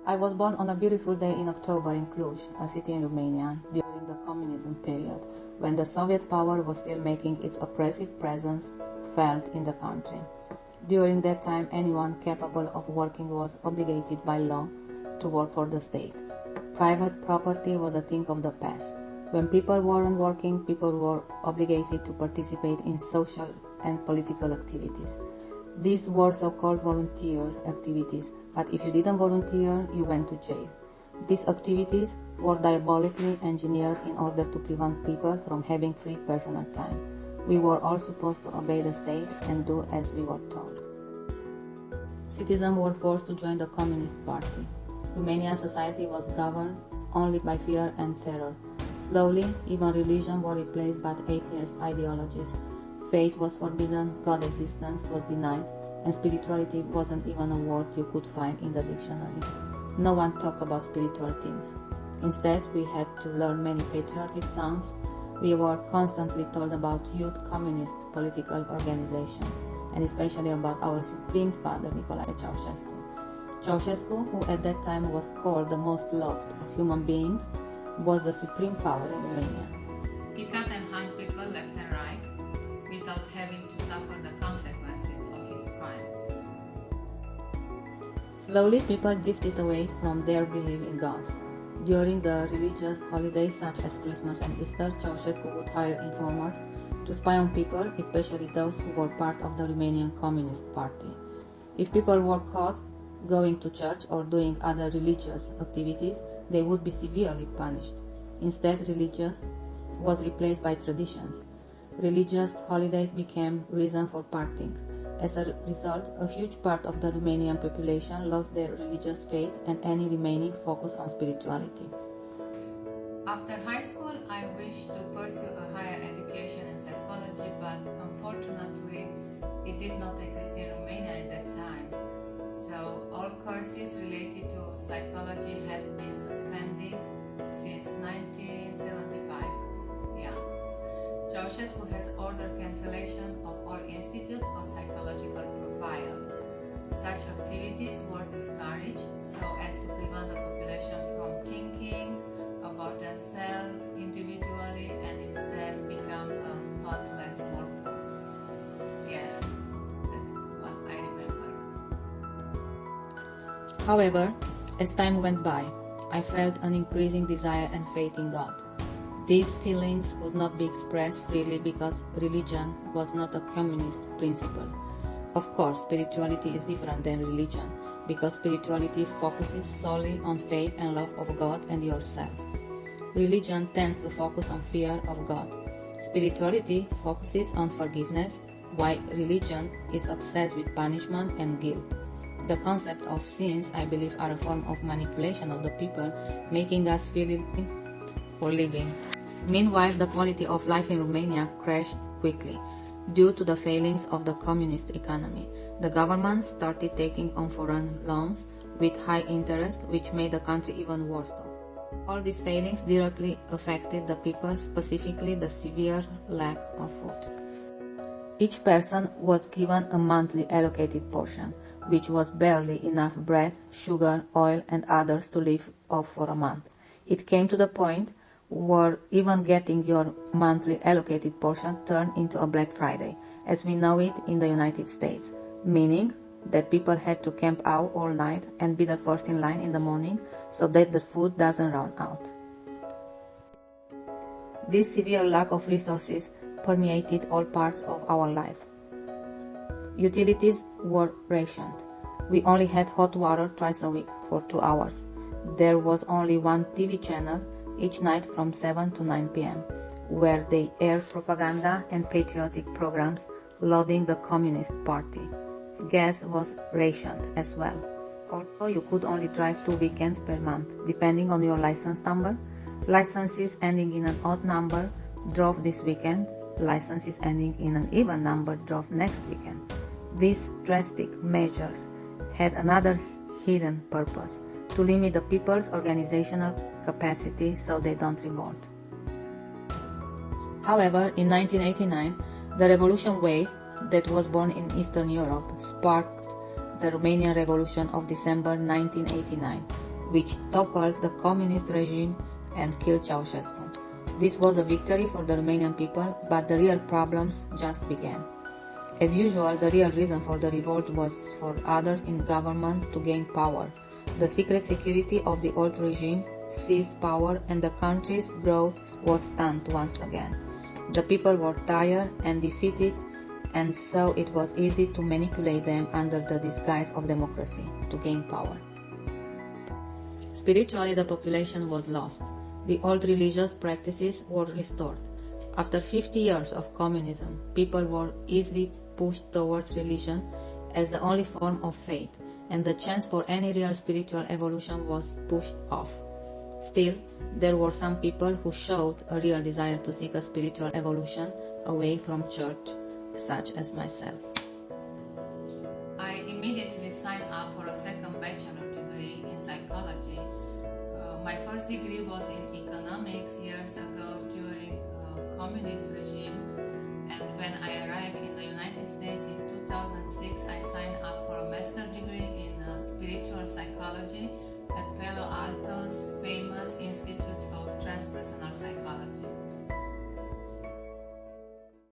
I was born on a beautiful day in October in Cluj, a city in Romania, during the Communism period, when the Soviet power was still making its oppressive presence felt in the country. During that time, anyone capable of working was obligated by law to work for the state. Private property was a thing of the past. When people weren't working, people were obligated to participate in social and political activities. These were so-called volunteer activities, but if you didn't volunteer, you went to jail. These activities were diabolically engineered in order to prevent people from having free personal time. We were all supposed to obey the state and do as we were told. Citizens were forced to join the Communist Party. Romanian society was governed only by fear and terror. Slowly, even religion was replaced by atheist ideologies. Faith was forbidden, God existence was denied, and spirituality wasn't even a word you could find in the dictionary. No one talked about spiritual things. Instead, we had to learn many patriotic songs. We were constantly told about youth communist political organization, and especially about our supreme father, Nicolae Ceausescu. Ceausescu, who at that time was called the most loved of human beings, was the supreme power in Romania. He cut and hung people left and right without having to suffer the consequences of his crimes. Slowly, people drifted away from their belief in God. During the religious holidays such as Christmas and Easter, Ceausescu would hire informers to spy on people, especially those who were part of the Romanian Communist Party. If people were caught going to church or doing other religious activities, they would be severely punished. Instead, religious was replaced by traditions. Religious holidays became reason for partying. As a result, a huge part of the Romanian population lost their religious faith and any remaining focus on spirituality. After high school, I wished to pursue a higher education in psychology, but unfortunately, it did not exist in Romania at that time. So all courses related to psychology had been suspended since 1975. Ceausescu has ordered cancellation of all institutes on psychological profile. Such activities were discouraged so as to prevent the population from thinking about themselves individually and instead become a thoughtless workforce. Yes, that's what I remember. However, as time went by, I felt an increasing desire and faith in God. These feelings could not be expressed freely because religion was not a communist principle. Of course, spirituality is different than religion because spirituality focuses solely on faith and love of God and yourself. Religion tends to focus on fear of God. Spirituality focuses on forgiveness, while religion is obsessed with punishment and guilt. The concept of sins, I believe, are a form of manipulation of the people, making us feel for living. Meanwhile, the quality of life in Romania crashed quickly. Due to the failings of the communist economy, the government started taking on foreign loans with high interest, which made the country even worse off. All these failings directly affected the people, specifically the severe lack of food. Each person was given a monthly allocated portion, which was barely enough bread, sugar, oil, and others to live off for a month. It came to the point where even getting your monthly allocated portion turned into a Black Friday, as we know it in the United States, meaning that people had to camp out all night and be the first in line in the morning so that the food doesn't run out. This severe lack of resources permeated all parts of our life. Utilities were rationed. We only had hot water twice a week for 2 hours. There was only one TV channel each night from 7 to 9 p.m., where they aired propaganda and patriotic programs lauding the Communist Party. Gas was rationed as well. Also, you could only drive 2 weekends per month, depending on your license number. Licenses ending in an odd number drove this weekend. Licenses ending in an even number drove next weekend. These drastic measures had another hidden purpose: to limit the people's organizational capacity so they don't revolt. However, in 1989, the revolution wave that was born in Eastern Europe sparked the Romanian Revolution of December 1989, which toppled the communist regime and killed Ceausescu. This was a victory for the Romanian people, but the real problems just began. As usual, the real reason for the revolt was for others in government to gain power. The secret security of the old regime seized power and the country's growth was stunted once again. The people were tired and defeated, and so it was easy to manipulate them under the disguise of democracy to gain power. Spiritually, the population was lost. The old religious practices were restored. After 50 years of communism, people were easily pushed towards religion as the only form of faith, and the chance for any real spiritual evolution was pushed off. Still, there were some people who showed a real desire to seek a spiritual evolution away from church, such as myself. I immediately signed up for a second bachelor degree in psychology. My first degree was in economics years ago,